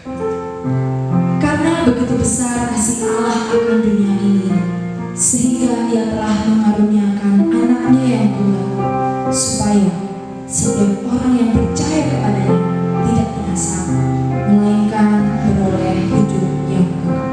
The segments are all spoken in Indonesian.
Karena begitu besar kasih Allah akan dunia ini, sehingga Ia telah mengaruniakan anaknya yang tunggal, supaya setiap orang yang percaya kepadanya tidak binasa, melainkan beroleh hidup yang kekal.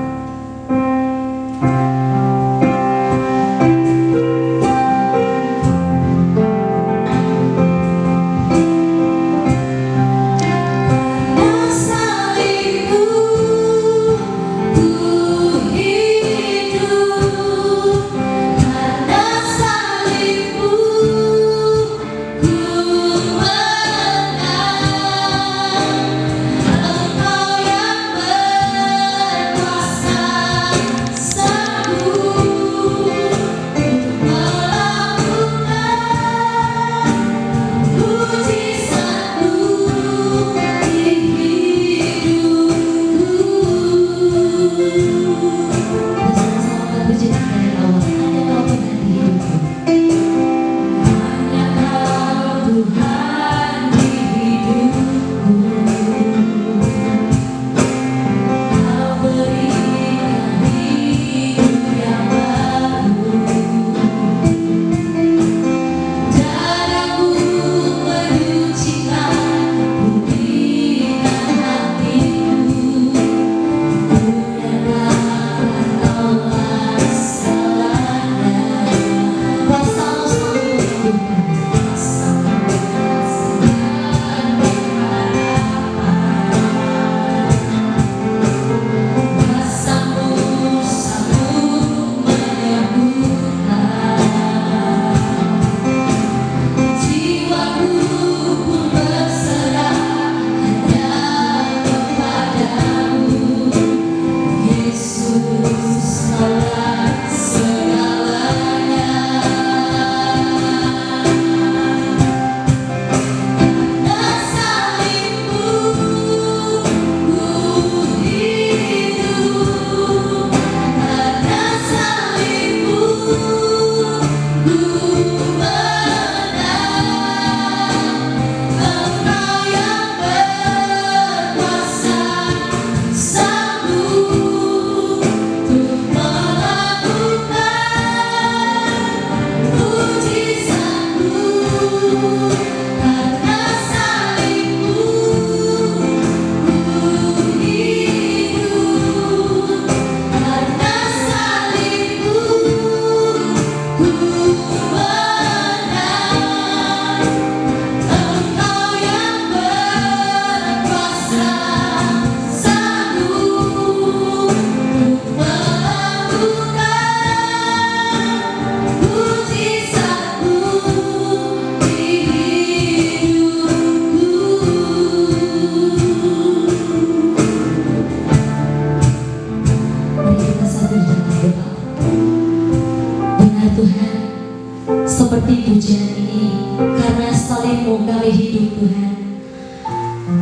Seperti pujian ini, karena salib-Mu kami hidup Tuhan,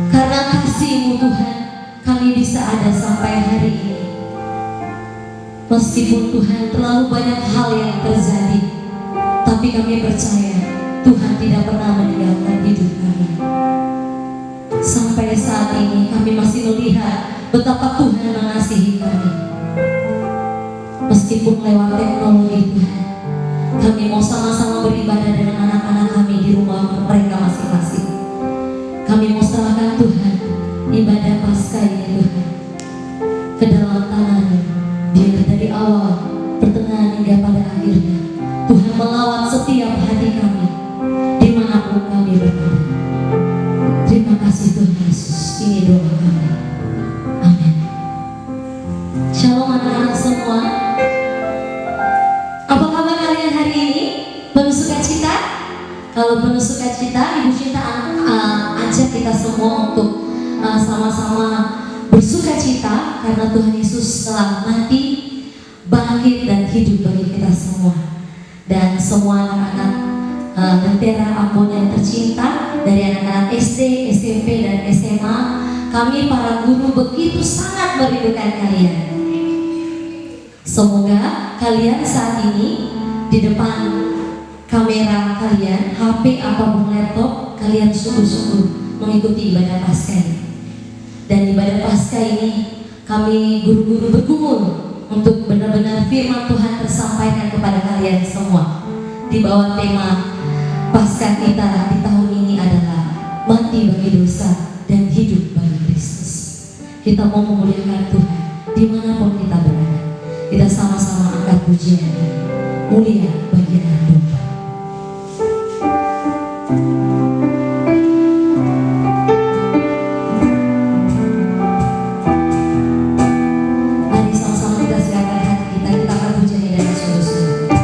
karena kasih-Mu Tuhan kami bisa ada sampai hari ini. Meskipun Tuhan terlalu banyak hal yang terjadi, tapi kami percaya Tuhan tidak pernah meninggalkan hidup kami. Sampai saat ini kami masih melihat betapa Tuhan mengasihi kami. Meskipun lewat teknologi Tuhan, kami mau sama-sama beribadah dengan anak-anak kami di rumah mereka masing-masing. Kami mau serahkan Tuhan ibadah Paskah ini Tuhan ke dalam tangan-Mu, biar dari awal, pertengahan hingga pada akhirnya Tuhan melawat setiap hati kami dimanapun kami berada. Terima kasih Tuhan Yesus, ini doa kami. Amin. Shalom anak-anak semua. Apa kabar kalian hari ini? Penuh sukacita? Kalau penuh sukacita, Ibu Cinta ajak kita semua untuk sama-sama bersukacita karena Tuhan Yesus telah mati, bangkit dan hidup bagi kita semua. Dan semua anak-anak Lentera Ambon yang tercinta, dari anak-anak SD, SMP dan SMA, kami para guru begitu sangat merindukan kalian. Semoga kalian saat ini di depan kamera kalian, HP ataupun laptop, kalian sungguh-sungguh mengikuti ibadah Paskah ini. Dan ibadah Paskah ini kami guru-guru bergumul untuk benar-benar firman Tuhan tersampaikan kepada kalian semua. Di bawah tema Paskah kita di tahun ini adalah mati bagi dosa dan hidup bagi Kristus. Kita mau memuliakan Tuhan dimanapun kita berada. Kita sama-sama angkat pujian ini. Mulia bagi Anak Domba. Mari sama-sama kita siapkan hati kita angkat pujian ini dari sungguh-sungguh.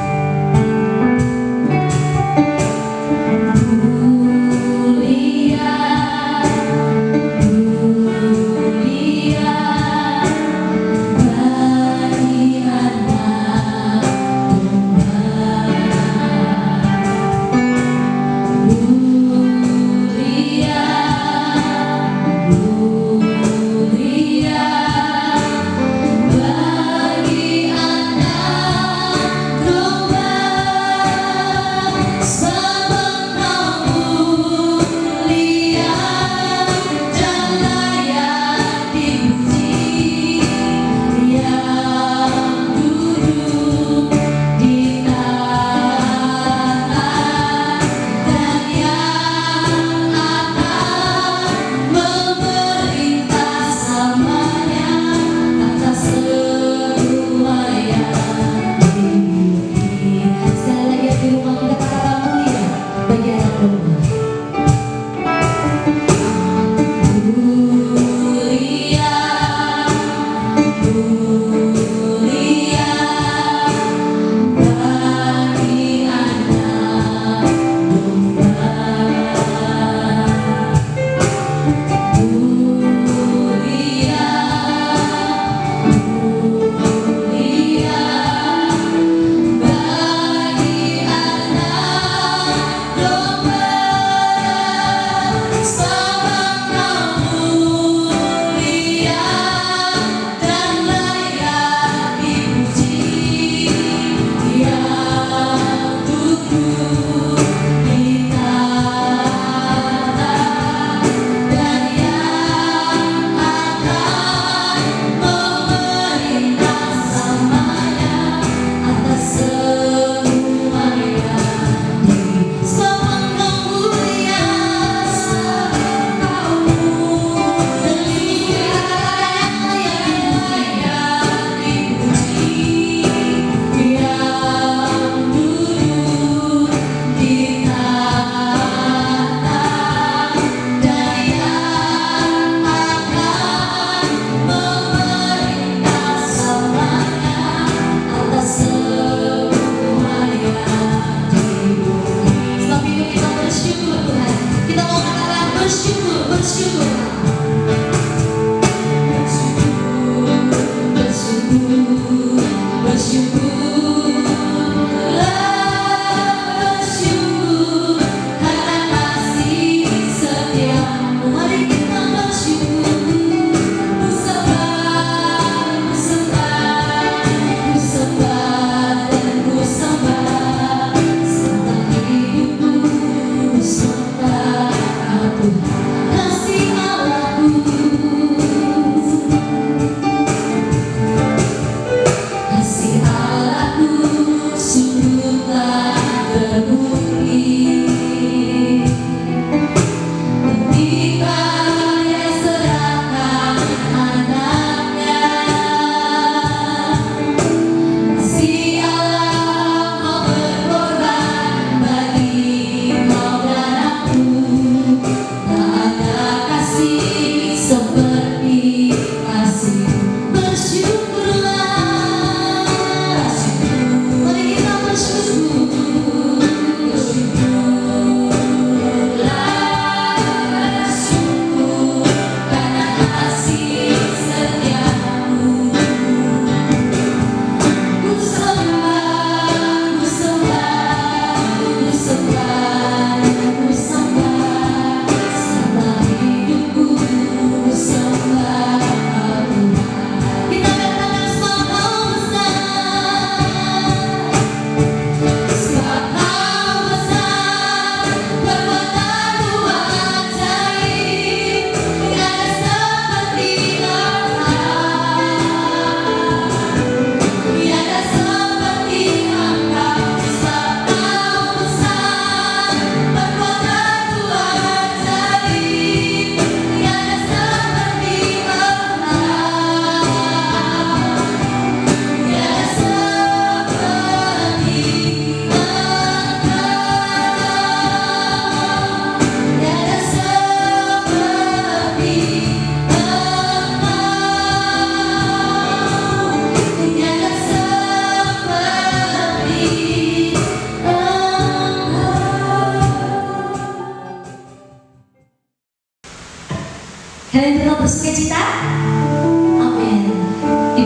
Bagi anak domba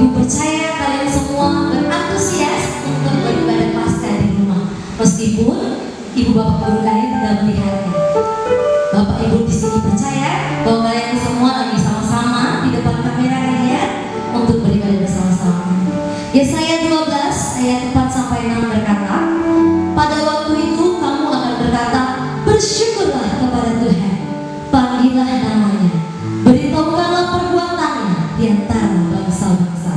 Ibu percaya kalian semua berantusias untuk beribadah Paskah di rumah. Meskipun ibu bapak guru kalian tidak melihatnya. Bapak ibu di sini percaya bahwa kalian semua lagi sama-sama di depan kamera kalian untuk beribadah bersama-sama. Yesaya 12 ayat 4 sampai 6 berkata, pada waktu itu kamu akan berkata, bersyukurlah kepada Tuhan, panggillah namanya, beritahukanlah perbuatannya di antara bangsa-bangsa,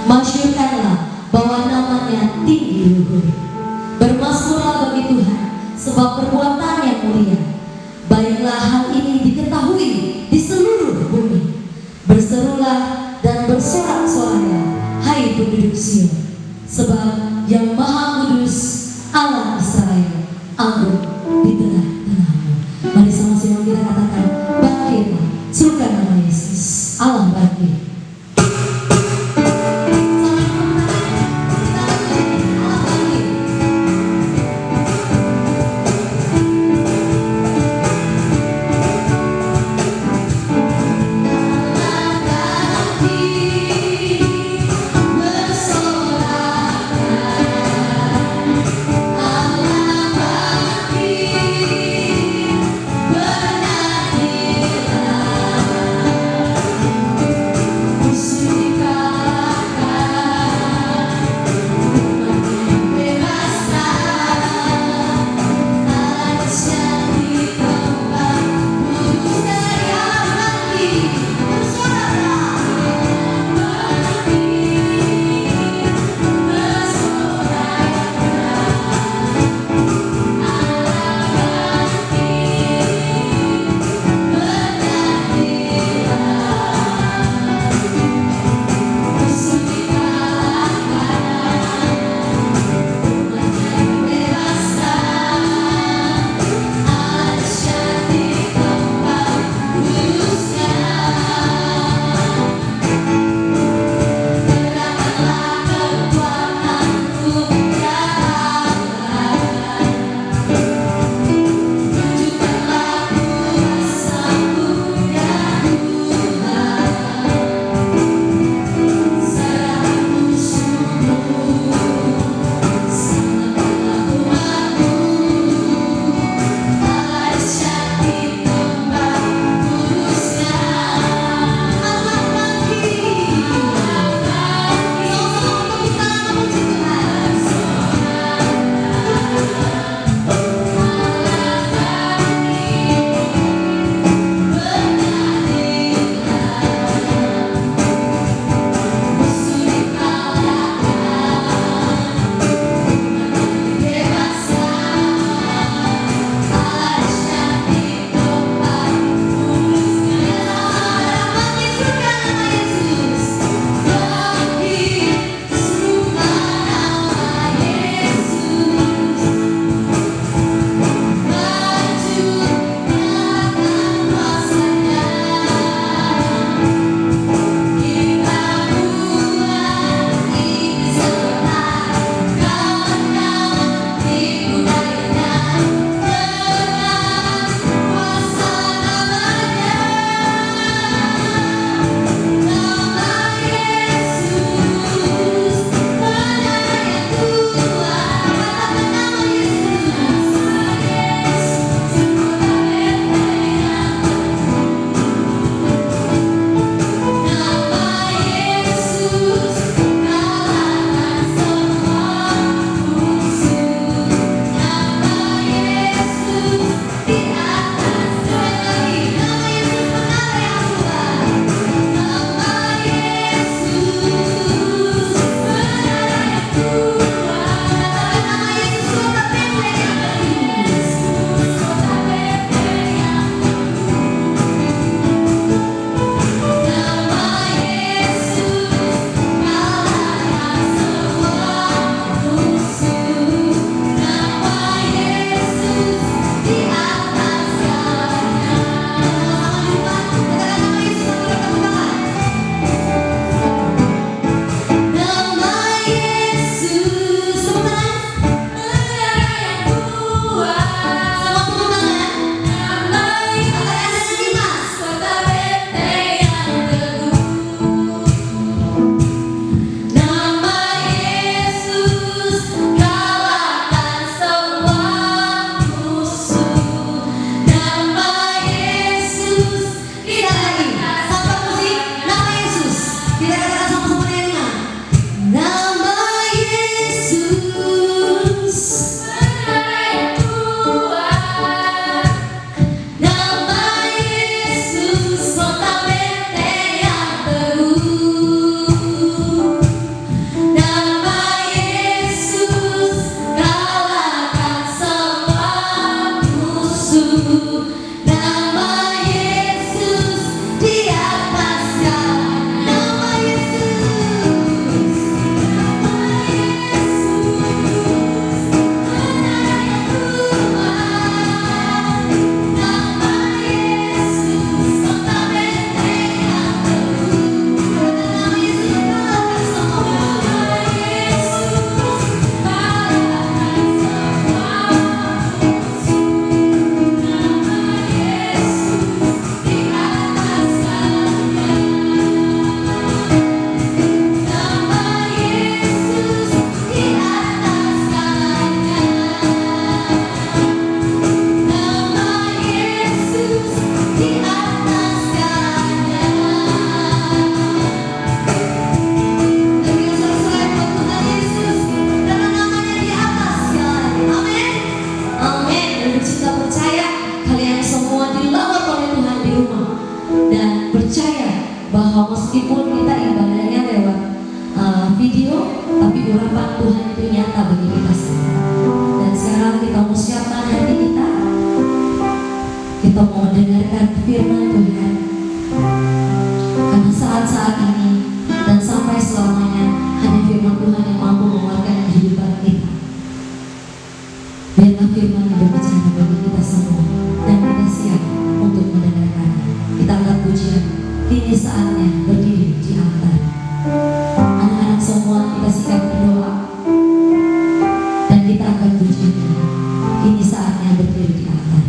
masyurkanlah bahwa namanya tinggi luhur. Bermasmurlah bagi Tuhan, sebab perbuatannya mulia. Baiklah hal ini diketahui di seluruh bumi. Berserulah dan bersorak-sorai, hai penduduk Sion, sebab yang Maha Kudus Allah Israel agung di tengah-tengahmu. Mari sama-sama kita katakan, bangkitlah, serukan nama Yesus. Allah bangkit. meskipun kita ibadahnya lewat video, tapi urapan Tuhan itu nyata bagi kita semua. Dan sekarang kita mau siapkan hati kita. Kita mau mendengarkan firman Tuhan. Karena saat-saat ini dan sampai selamanya hanya firman Tuhan yang mampu menguatkan kehidupan kita. Biarlah firman yang berbicara bagi kita semua dan kita siap untuk mendengarkannya. Kita angkat pujian. Kini saatnya berdiri di altar. Anak-anak semua kita siap berdoa dan kita akan pujian. Kini saatnya berdiri di altar.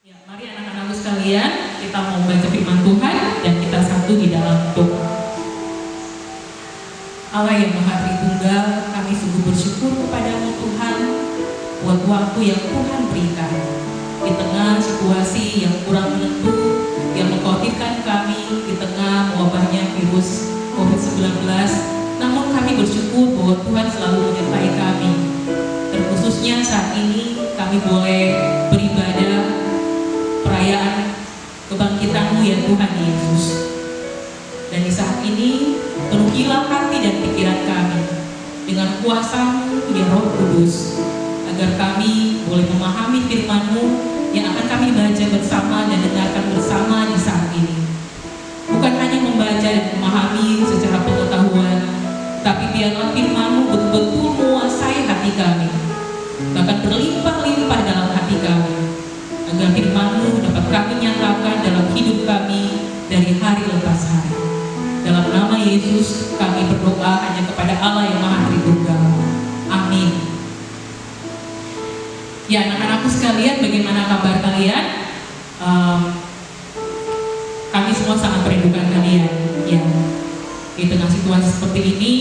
Ya, mari anak-anakku sekalian, kita mau baca firman Tuhan dan kita satu di dalam doa. Allah yang Maha Tritunggal, kami sungguh bersyukur kepadamu Tuhan buat waktu yang Tuhan berikan di tengah situasi yang kurang menentu yang mengkhawatirkan kami di tengah wabahnya virus COVID-19. Namun kami bersyukur bahwa Tuhan selalu menyertai kami. Terkhususnya saat ini kami boleh beribadah perayaan kebangkitan-Mu ya Tuhan Yesus. Dan di saat ini penuhilah hati dan pikiran kami dengan kuasa-Mu ya Roh Kudus, agar kami boleh memahami firman-Mu yang akan kami baca bersama dan dengarkan bersama di saat ini. Bukan hanya membaca dan memahami secara pengetahuan, tapi biarlah firman-Mu betul-betul menguasai hati kami, bahkan berlimpah-limpah dalam hati kami, agar firman-Mu kami nyatakan dalam hidup kami dari hari lepas hari. Dalam nama Yesus kami berdoa hanya kepada Allah yang Maha Tritunggal. Amin. Ya, anak-anakku sekalian, bagaimana kabar kalian? Kami semua sangat merindukan kalian. Ya, di tengah situasi seperti ini,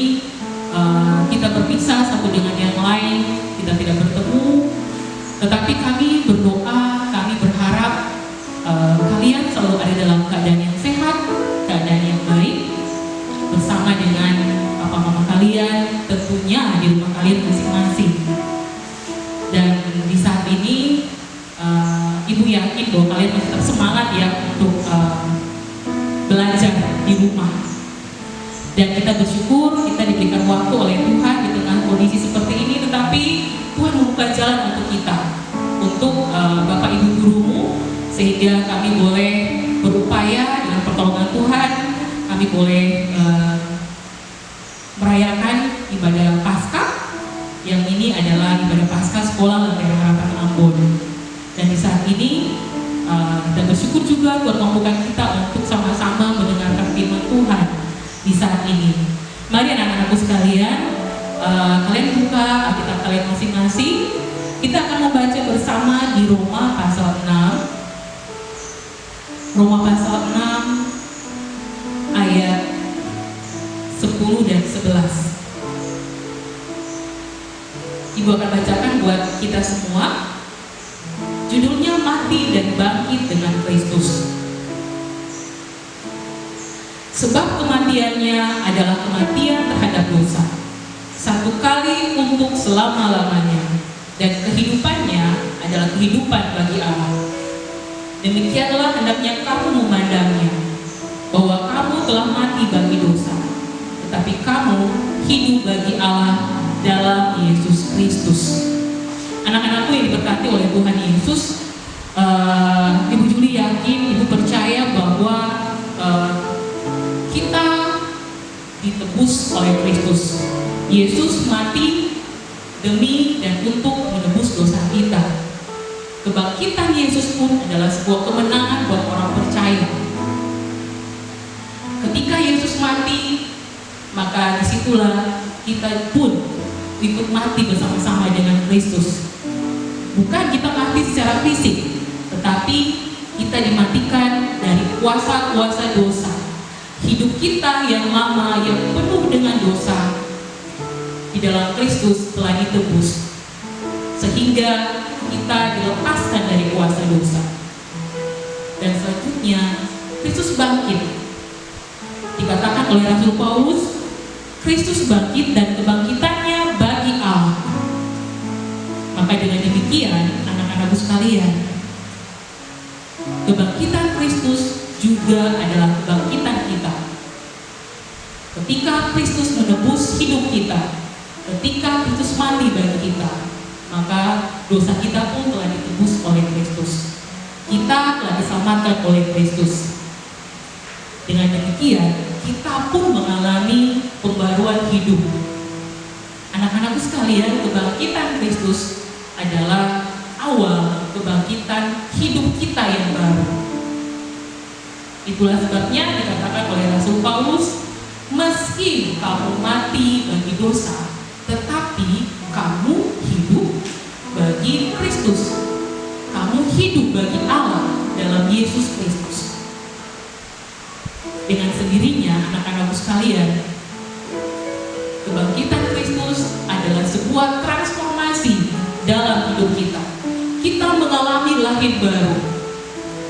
kita berpisah satu dengan yang lain, kita tidak bertemu. Tetapi kami berdoa, kami berharap kalian selalu ada dalam keadaan yang sehat, keadaan yang baik, bersama dengan papa mama kalian, tentunya di rumah kalian masing-masing. Dan di saat ini, Ibu yakin bahwa kalian masih tetap semangat ya untuk belajar di rumah. Dan kita bersyukur kita diberikan waktu oleh Tuhan di tengah kondisi seperti ini, tetapi Tuhan membuka jalan untuk kita, untuk Bapak Ibu gurumu, sehingga kami boleh berupaya dengan pertolongan Tuhan, kami boleh merayakan ibadah Paskah, yang ini adalah ibadah Paskah Sekolah Lentera Harapan Ambon. Dan di saat ini kita bersyukur juga Tuhan membuka kita untuk sama-sama mendengarkan firman Tuhan di saat ini. Mari anak-anakku sekalian, kalian buka Alkitab kalian masing-masing. Kita akan membaca bersama di Roma pasal 6. Roma pasal 6 ayat 10 dan 11. Ibu akan bacakan buat kita semua. Judulnya Mati dan Bangkit dengan Kristus. Sebab kematiannya adalah kematian terhadap dosa, satu kali untuk selama-lamanya, dan kehidupannya adalah kehidupan bagi Allah. Demikianlah hendaknya kamu memandangnya, bahwa kamu telah mati bagi dosa, tetapi kamu hidup bagi Allah dalam Yesus Kristus. Anak-anakku yang diberkati oleh Tuhan Yesus, Ibu Juli yakin, Ibu percaya bahwa kita ditebus oleh Kristus. Yesus mati demi dan untuk menebus dosa kita. Kebangkitan Yesus pun adalah sebuah kemenangan buat orang percaya. Ketika Yesus mati, maka disitulah kita pun ikut mati bersama-sama dengan Kristus. Bukan kita mati secara fisik, tetapi kita dimatikan dari kuasa-kuasa dosa. Hidup kita yang lama, yang penuh dengan dosa, di dalam Kristus telah ditebus, sehingga kita dilepaskan dari kuasa dosa. Dan selanjutnya, Kristus bangkit. Dikatakan oleh Rasul Paulus, Kristus bangkit dan kebangkitannya bagi Allah. Maka dengan demikian, anak-anakku sekalian, kebangkitan Kristus juga adalah kebangkitan kita. Ketika Kristus menebus hidup kita, ketika Kristus mati bagi kita, maka dosa kita pun telah ditebus oleh Kristus. Kita telah diselamatkan oleh Kristus. Dengan demikian, kita pun mengalami pembaruan hidup. Anak-anakku sekalian, kebangkitan Kristus adalah awal kebangkitan hidup kita yang baru. Itulah sebabnya dikatakan oleh Rasul Paulus, meski kamu mati bagi dosa, tetapi kamu hidup bagi Kristus. Kamu hidup bagi Allah dalam Yesus Kristus. Dengan sendirinya, anak-anakku sekalian, kebangkitan Kristus adalah sebuah transformasi dalam hidup kita. Kita mengalami lahir baru.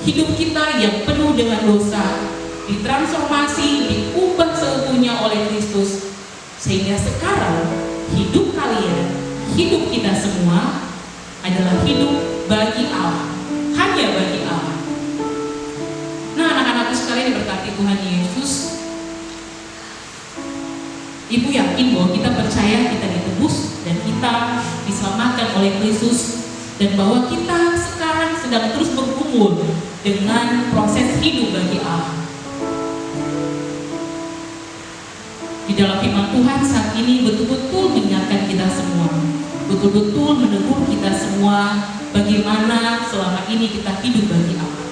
Hidup kita yang penuh dengan dosa ditransformasi, diubah seutuhnya oleh Kristus, sehingga sekarang hidup kalian, hidup kita semua adalah hidup bagi Allah, hanya bagi Allah. Nah, anak-anakku sekalian diberkati Tuhan Yesus, Ibu yakin bahwa kita percaya kita ditebus dan kita diselamatkan oleh Kristus, dan bahwa kita sekarang sedang terus bergumul dengan proses hidup bagi Allah. Di dalam firman Tuhan saat ini betul-betul mengingatkan kita semua, betul-betul menegur kita semua bagaimana selama ini kita hidup bagi Allah.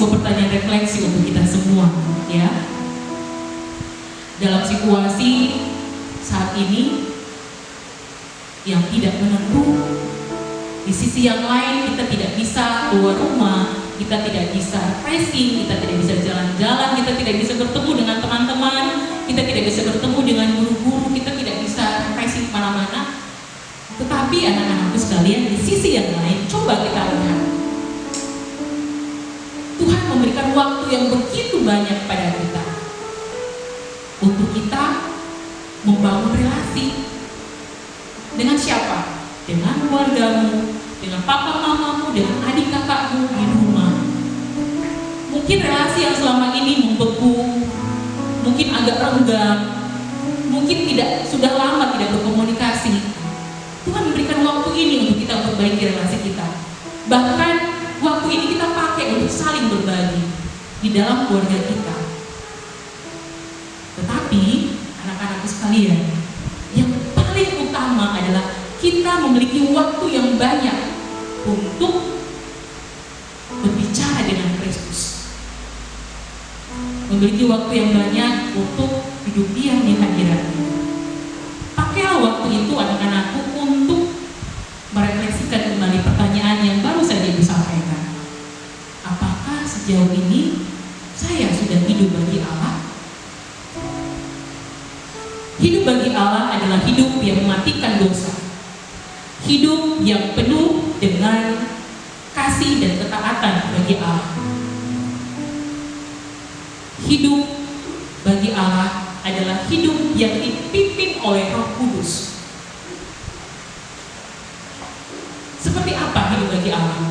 sebuah pertanyaan refleksi untuk kita semua, ya. Dalam situasi saat ini yang tidak menentu, di sisi yang lain kita tidak bisa keluar rumah, kita tidak bisa refreshing, kita tidak bisa jalan-jalan, kita tidak bisa bertemu dengan teman-teman, kita tidak bisa bertemu dengan guru-guru, kita tidak bisa refreshing kemana-mana. Tetapi anak-anakku sekalian, di sisi yang lain, coba kita lihat. Tuhan memberikan waktu yang begitu banyak pada kita untuk kita membangun relasi. Dengan siapa? Dengan keluargamu, dengan papa mamamu, dengan adik kakakmu di rumah. Mungkin relasi yang selama ini membeku, mungkin agak renggang, mungkin sudah lama tidak berkomunikasi. Tuhan memberikan waktu ini untuk kita memperbaiki relasi kita. Bahkan waktu ini kita pakai untuk saling berbagi di dalam keluarga kita. Tetapi anak-anakku sekalian, yang paling utama adalah kita memiliki waktu yang banyak untuk berbicara dengan Kristus. Memiliki waktu yang banyak untuk hidup diam di hadiratnya. Pakailah waktu itu anak-anakku untuk merefleksikan kembali pertanyaan yang baru saja Ibu sampaikan. Apakah sejauh ini saya sudah hidup bagi Allah? Hidup bagi Allah adalah hidup yang mematikan dosa. Hidup yang penuh dengan kasih dan ketaatan bagi Allah. Hidup bagi Allah adalah hidup yang dipimpin oleh Roh Kudus. Seperti apa hidup bagi Allah?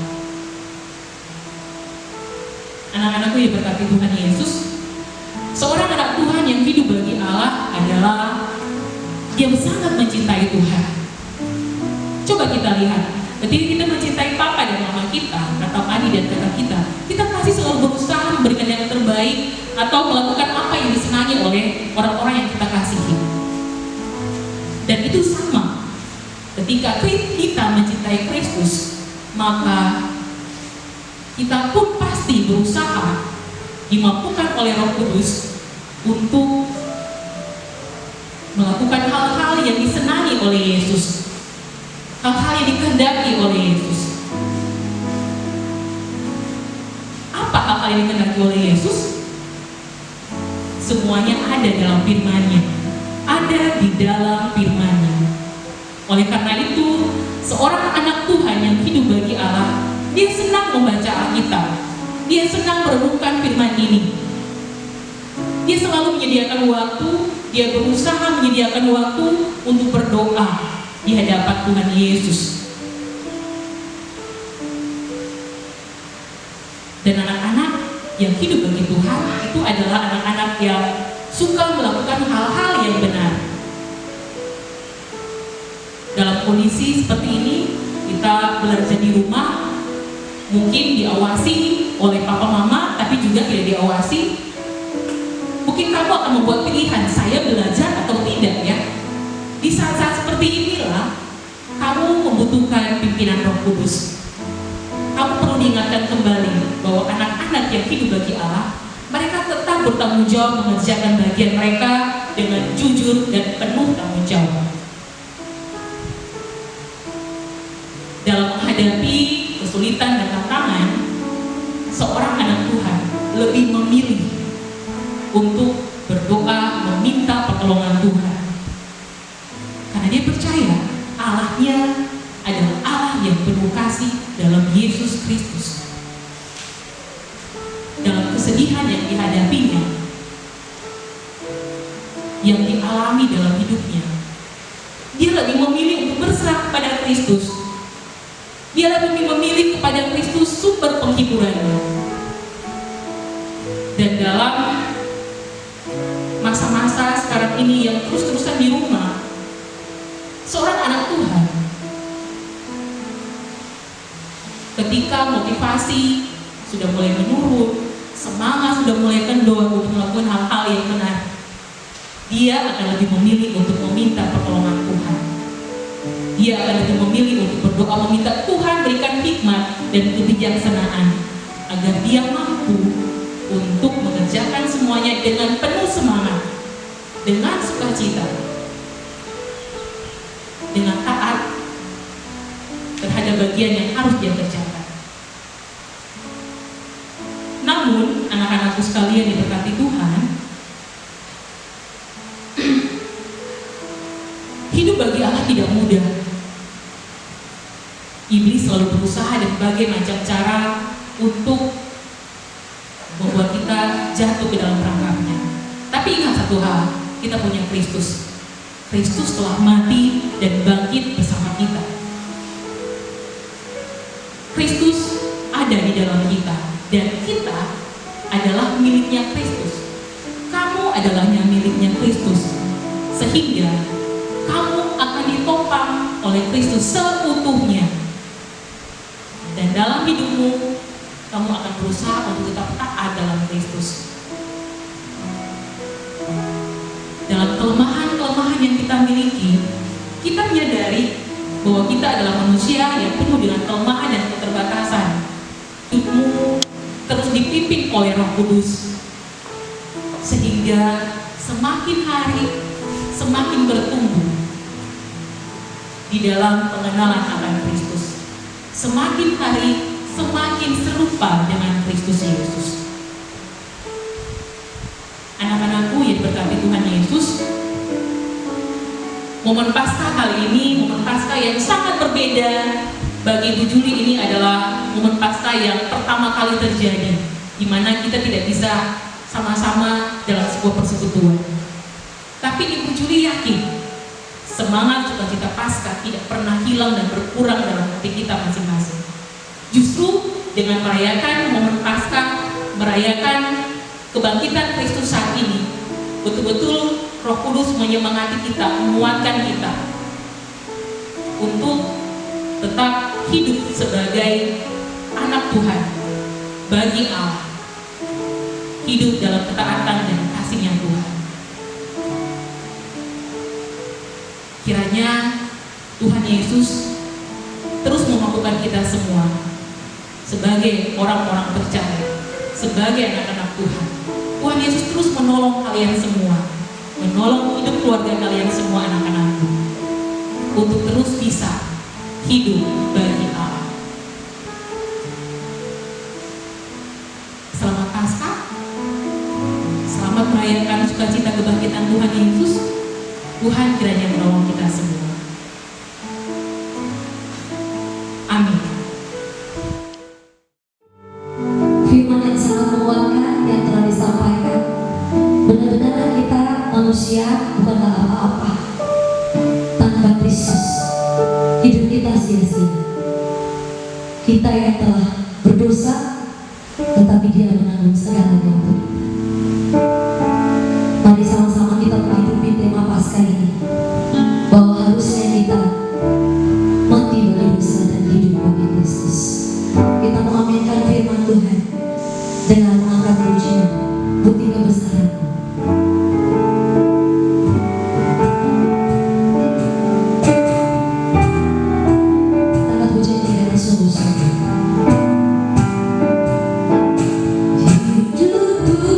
Anak-anakku yang berkati Tuhan Yesus, seorang anak Tuhan yang hidup bagi Allah adalah dia sangat mencintai Tuhan. Coba kita lihat, ketika kita mencintai papa dan mama kita, atau adik dan kakak kita pasti selalu berusaha memberikan yang terbaik atau melakukan apa yang disenangi oleh orang-orang yang kita kasihi. Dan itu sama, ketika kita mencintai Kristus, maka kita pun pasti berusaha dimampukan oleh Roh Kudus untuk melakukan hal-hal yang disenangi oleh Yesus, hal-hal yang dikehendaki oleh Yesus. Apa hal-hal yang dikehendaki oleh Yesus? Semuanya ada dalam firman-Nya, ada di dalam firman-Nya. Oleh karena itu, seorang anak Tuhan yang hidup bagi Allah, dia senang membaca Alkitab, dia senang merenungkan firman ini. Dia selalu menyediakan waktu, dia berusaha menyediakan waktu untuk berdoa di hadapan Tuhan Yesus. Dan anak-anak yang hidup bagi Tuhan itu adalah anak-anak yang suka melakukan hal-hal yang benar. Dalam kondisi seperti ini, kita belajar di rumah, mungkin diawasi oleh papa mama, tapi juga tidak diawasi. Mungkin kamu akan membuat pilihan, saya belajar atau tidak ya. Di saat-saat seperti inilah kamu membutuhkan pimpinan Roh Kudus. Kamu perlu diingatkan kembali bahwa anak-anak yang hidup bagi Allah, mereka tetap bertanggung jawab mengerjakan bagian mereka dengan jujur dan penuh tanggung jawab. Dalam menghadapi kesulitan dan tantangan, seorang anak Tuhan lebih memilih untuk berdoa meminta pertolongan Tuhan. Karena dia percaya Allahnya adalah Allah yang penuh kasih dalam Yesus Kristus. Dalam kesedihan yang dihadapinya, yang dialami dalam hidupnya, dia lebih memilih untuk berserah kepada Kristus. Dia lebih memilih kepada Kristus sumber penghiburannya. Dan dalam masa-masa sekarang ini yang terus-terusan di rumah, seorang anak Tuhan, ketika motivasi sudah mulai menurun, semangat sudah mulai kendor untuk melakukan hal-hal yang benar, dia akan lebih memilih untuk meminta pertolongan Tuhan. Dia akan lebih memilih untuk berdoa meminta Tuhan berikan hikmat dan kebijaksanaan. agar dia mampu untuk mengerjakan semuanya dengan penuh semangat, dengan sukacita, dengan taat terhadap bagian yang harus dia kerjakan. Namun, anak-anakku sekalian diberkati Tuhan, hidup bagi Allah tidak mudah. Iblis selalu berusaha dengan berbagai macam cara untuk membuat kita jatuh ke dalam perangkapnya. Tapi ingat satu hal, kita punya Kristus. Kristus telah mati dan bangkit bersama kita. Kristus ada di dalam kita dan kita adalah miliknya Kristus. Kamu adalah yang miliknya Kristus, sehingga kamu akan ditopang oleh Kristus seutuhnya. Dan dalam hidupmu, kamu akan berusaha untuk tetap taat dalam Kristus. Dalam kelemahan-kelemahan yang kita miliki, kita menyadari bahwa kita adalah manusia yang penuh dengan kelemahan dan keterbatasan. Hidupmu terus dipimpin oleh Roh Kudus, sehingga semakin hari semakin bertumbuh di dalam pengenalan akan Kristus. Semakin hari semakin serupa dengan Kristus Yesus. Anak-anakku yang berkati Tuhan Yesus, momen Paskah kali ini, momen Paskah yang sangat berbeda bagi Ibu Juli. Ini adalah momen Paskah yang pertama kali terjadi, di mana kita tidak bisa sama-sama dalam sebuah persekutuan. Tapi Ibu Juli yakin semangat sukacita Paskah tidak pernah hilang dan berkurang dalam hati kita masing-masing. Justru dengan merayakan momen Paskah, merayakan kebangkitan Kristus saat ini, betul-betul Roh Kudus menyemangati kita, menguatkan kita untuk tetap hidup sebagai anak Tuhan bagi Allah, hidup dalam ketaatan dan kasih-Nya Tuhan. Kiranya Tuhan Yesus terus memampukan kita semua sebagai orang-orang percaya, sebagai anak-anak Tuhan. Tuhan Yesus terus menolong kalian semua, menolong hidup keluarga kalian semua, anak-anakku, untuk terus bisa hidup bagi Allah. Selamat Paskah, selamat merayakan sukacita kebangkitan Tuhan Yesus. Tuhan kiranya menolong kita semua. Amin. Firman yang sangat menguatkan yang telah disampaikan. Benar-benar kita manusia bukanlah apa-apa. Tanpa Kristus, hidup kita sia-sia. Kita yang telah berdosa, tetapi Dia menanggung segalanya untuk kita. Mari sama-sama kita menghidupi tema Paskah ini, bahwa harusnya kita mati bagi dosa dan hidup bagi Kristus. Kita mengaminkan firman Tuhan dengan mengangkat pujian, bukti kebesaran. Angkat pujian dengan sungguh-sungguh. Hidupku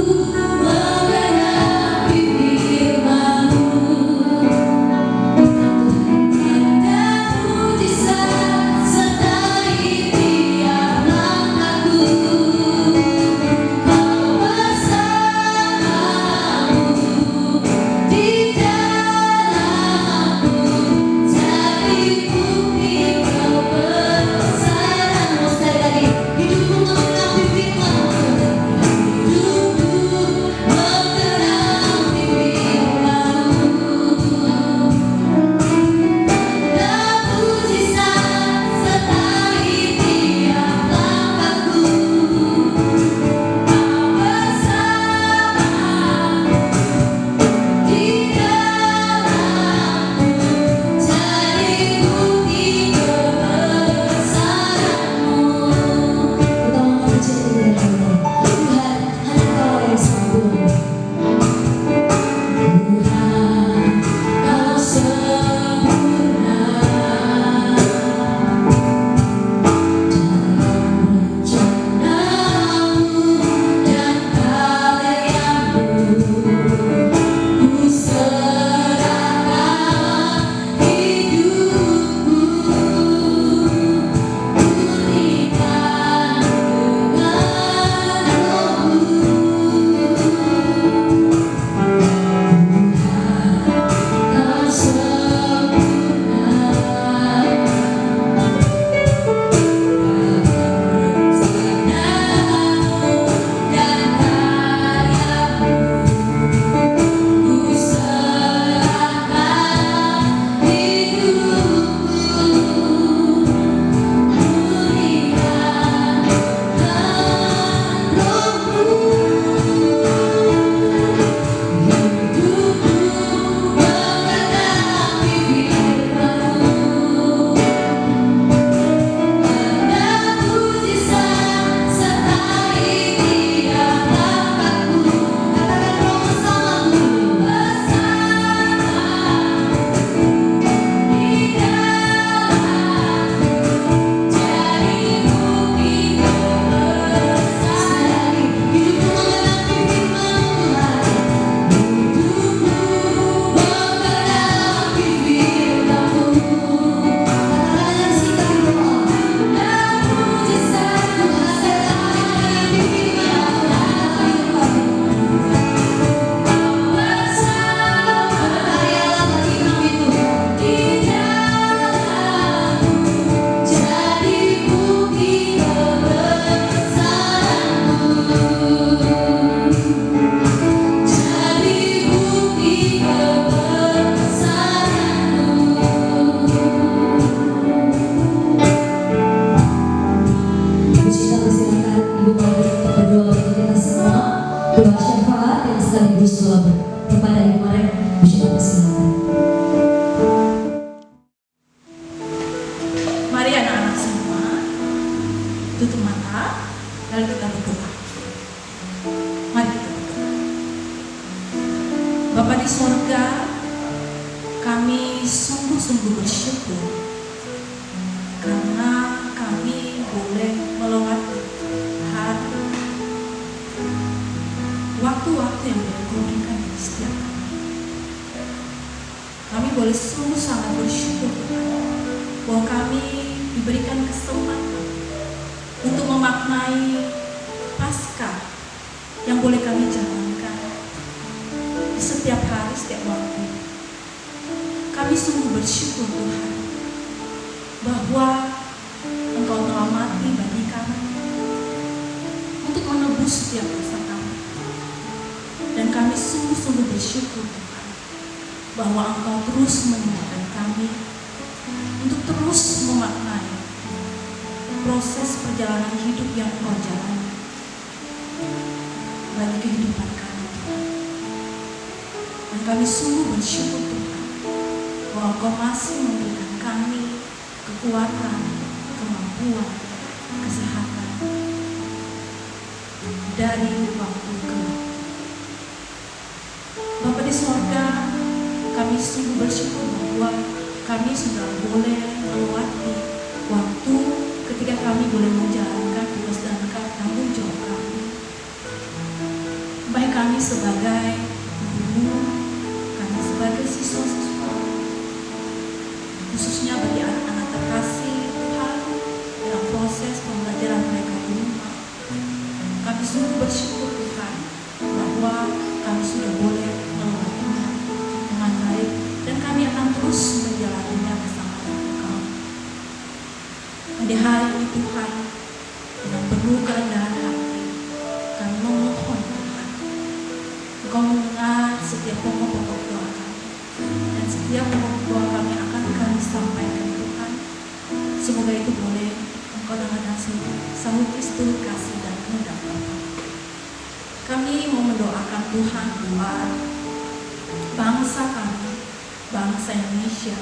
tutup mata, lalu kita berdoa. Mari kita berdoa. Bapa di sorga, kami sungguh-sungguh bersyukur karena kami boleh melewati hari, waktu-waktu yang boleh Kau berikan di setiap kami. Kami boleh sungguh sangat bersyukur Tuhan, bahwa kami diberikan kesempatan untuk memaknai Paskah yang boleh kami jalankan di setiap hari, setiap waktu. Kami sungguh bersyukur Tuhan bahwa Engkau telah mati bagi kami untuk menebus setiap dosa kami. Dan kami sungguh-sungguh bersyukur Tuhan bahwa Engkau terus mengingatkan kami untuk terus memaknai proses perjalanan hidup yang Engkau jalani bagi kehidupan kami Tuhan. Dan kami sungguh bersyukur Tuhan bahwa Engkau masih memberikan kami kekuatan, kemampuan, kesehatan dari waktu ke waktu. Bapa di sorga, kami sungguh bersyukur bahwa kami sudah boleh melewati waktu ketika kami boleh menjalankan tugas dan tanggung jawab kami. Baik kami sebagai guru, kami sebagai siswa-siswa, khususnya bagi anak-anak terkasih Tuhan dalam proses pembelajaran mereka di rumah. Kami sungguh bersyukur Tuhan bahwa kami sudah boleh melewatinya dengan baik dan kami akan terus menjalaninya bersama Engkau. Di hari ini Tuhan, dengan penuh kerendahan hati, kami memohon Tuhan, Engkau mendengar setiap pokok-pokok doa kami, dan setiap pokok doa kami akan kami sampaikan Tuhan. Semoga itu boleh Engkau dengan sahut Kristus kasih dan kehendak Bapa. Kami mau mendoakan Tuhan buat bangsa kami, bangsa Indonesia,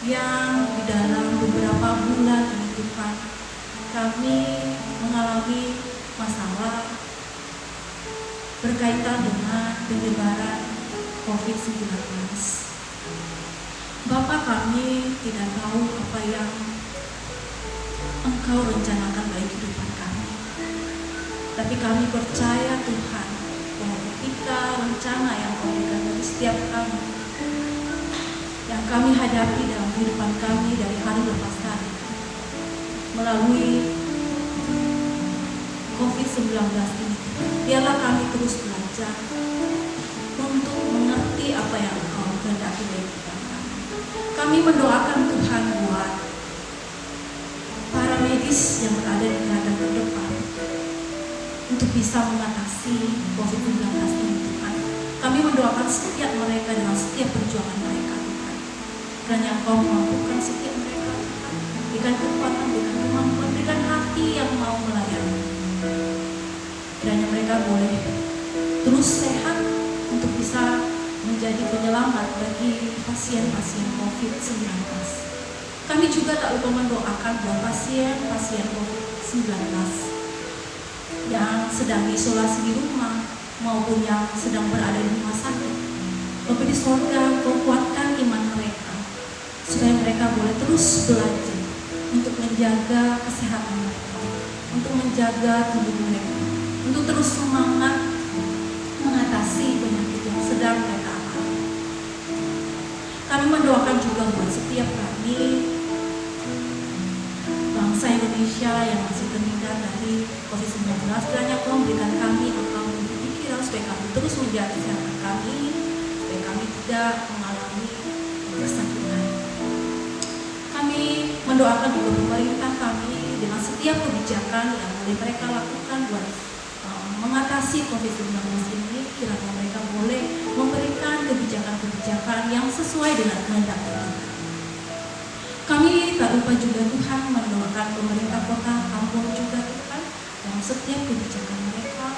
yang di dalam beberapa bulan ini Tuhan, kami mengalami masalah berkaitan dengan penyebaran COVID-19. Bapa, kami tidak tahu apa yang Engkau rencanakan bagi kehidupan kami. Tapi kami percaya Tuhan bahwa ketika rencana yang Kau berikan bagi setiap kami, yang kami hadapi dalam kehidupan kami dari hari lepas hari, melalui COVID-19 ini, biarlah kami terus belajar untuk mengerti apa yang Engkau kehendaki bagi kehidupan kami. Kami mendoakan Tuhan buat para medis yang berada di garda terdepan untuk bisa mengatasi COVID-19 ini Tuhan. Kami mendoakan setiap mereka dengan setiap perjuangan mereka Tuhan. Kiranya Engkau memampukan setiap mereka Tuhan. Berikan kekuatan, berikan kemampuan, berikan hati yang mau melayani. Kiranya mereka boleh terus sehat untuk bisa menjadi penyelamat bagi pasien-pasien COVID-19. Kami juga tak lupa mendoakan buat pasien-pasien COVID-19 yang sedang diisolasi di rumah maupun yang sedang berada di rumah sakit. Bapa di sorga, Kau kuatkan iman mereka supaya mereka boleh terus belajar untuk menjaga kesehatan mereka, untuk menjaga tubuh mereka, untuk terus semangat mengatasi penyakit yang sedang mereka alami. Kami mendoakan juga buat setiap kami bangsa Indonesia yang masih terhindar dari COVID-19. Kiranya Kau memberikan kami akal dan pikiran supaya kami terus menjaga kesehatan kami, supaya kami tidak mengalami kesakitan. Kami mendoakan juga pemerintah kami dengan setiap kebijakan yang boleh mereka lakukan buat mengatasi COVID-19 ini. Kiranya mereka boleh memberikan kebijakan-kebijakan yang sesuai dengan kehendak Tuhan. Kami tak lupa juga Tuhan mendoakan pemerintah kota Ambon juga Tuhan dalam setiap kebijakan mereka,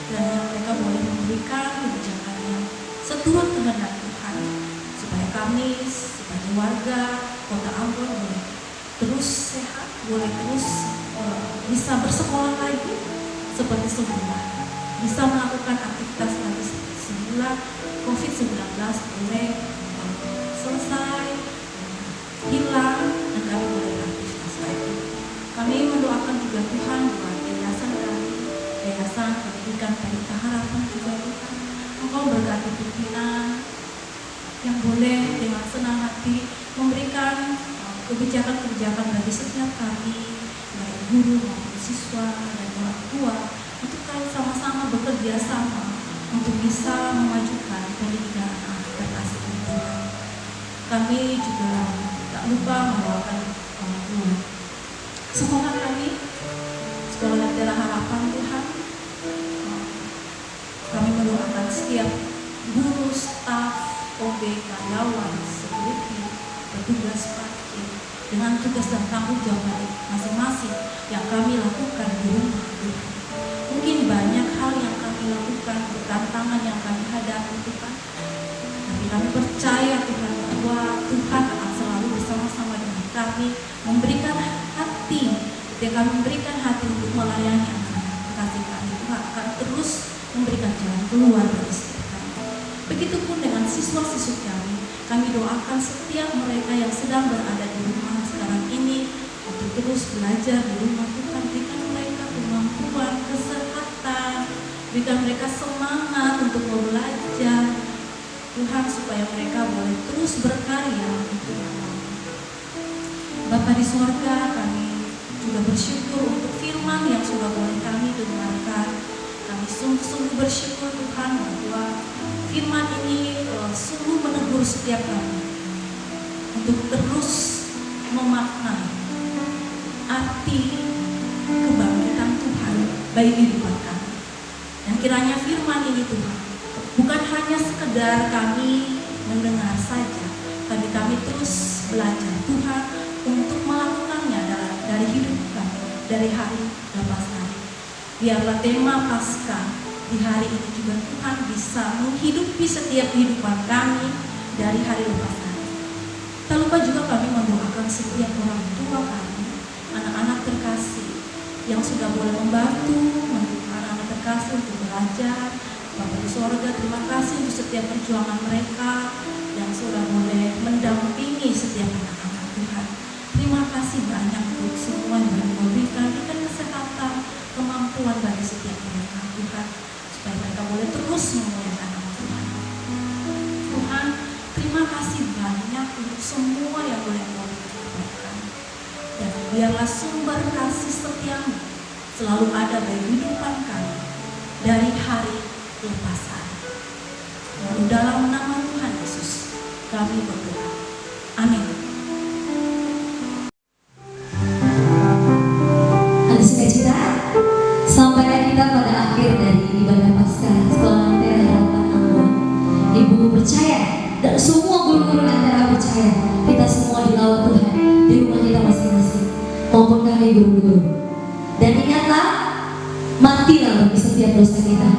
dan mereka boleh memberikan kebijakan yang seturut kehendak Tuhan supaya kami sebagai warga kota Ambon boleh terus sehat, boleh terus bisa bersekolah lagi seperti semula, bisa melakukan aktivitas lagi seperti semula. COVID-19 boleh selesai, hilang, dan kami boleh beraktivitas lagi. Kami mendoakan juga Tuhan buat yayasan kami, Yayasan Pendidikan Pelita Harapan juga Tuhan. Engkau berkati pimpinan yang boleh dengan senang hati memberikan kebijakan-kebijakan bagi setiap kami, baik guru maupun siswa dan orang tua, untuk kami sama-sama bekerja sama untuk bisa memajukan pendidikan anak terkasih Tuhan. Kami juga tak lupa mendoakan orang tua sekolah kami, Sekolah Lentera Harapan Tuhan. Kami mendoakan setiap guru, staf, OB, karyawan, security, petugas parkir dengan tugas dan tanggung jawab masing-masing yang kami lakukan di rumah Tuhan. Mungkin banyak hal yang kami lakukan, tantangan yang kami hadapi Tuhan, tapi kami percaya Tuhan bahwa Tuhan akan selalu bersama-sama dengan kami, memberikan hati, ketika kami memberikan hati untuk melayani anak-anak terkasih kami, Tuhan akan terus memberikan jalan keluar bagi setiap kami. Begitupun dengan siswa-siswi kami doakan setiap mereka yang sedang berada di rumah sekarang ini untuk terus belajar di rumah Tuhan. Berikan mereka kemampuan, kesehatan, berikan mereka semangat untuk belajar Tuhan, supaya mereka boleh terus berkarya untuk yang lain. Bapa di sorga, kami juga bersyukur untuk firman yang sudah boleh kami dengarkan. Kami sungguh-sungguh bersyukur Tuhan bahwa firman ini sungguh menegur setiap kami untuk terus memaknai arti kebangkitan Tuhan bagi kehidupan kami. Dan kiranya firman ini Tuhan bukan hanya sekedar kami mendengar saja, tapi kami terus belajar Tuhan untuk melakukannya dari hidup kami, dari hari lepas hari. Biarlah tema Paskah di hari ini juga Tuhan bisa menghidupi setiap kehidupan kami dari hari lepas hari. Tak lupa juga kami mendoakan setiap orang tua kami, anak-anak terkasih yang sudah boleh membantu mendukung anak-anak terkasih untuk belajar. Bapa di sorga, terima kasih untuk setiap perjuangan mereka yang sudah boleh mendampingi setiap anak-anak Tuhan. Terima kasih banyak untuk semua yang memberikan kesehatan, kemampuan bagi setiap mereka Tuhan, supaya mereka boleh terus memuliakan nama Tuhan. Tuhan, terima kasih banyak untuk semua yang boleh memberikan, dan biarlah sumber kasih setiamu selalu ada bagi kehidupan kami dari hari lepas hari. Lalu dalam nama Tuhan Yesus kami berdoa. Amin. Ada sukacita sampai kita pada akhir dari ibadah Paskah Sekolah Lentera Harapan Ambon. Ibu percaya dan semua guru-guru Lentera percaya kita semua dilawat Tuhan di rumah kita masing-masing maupun kami guru-guru. Dan ingatlah, matilah bagi setiap dosa kita.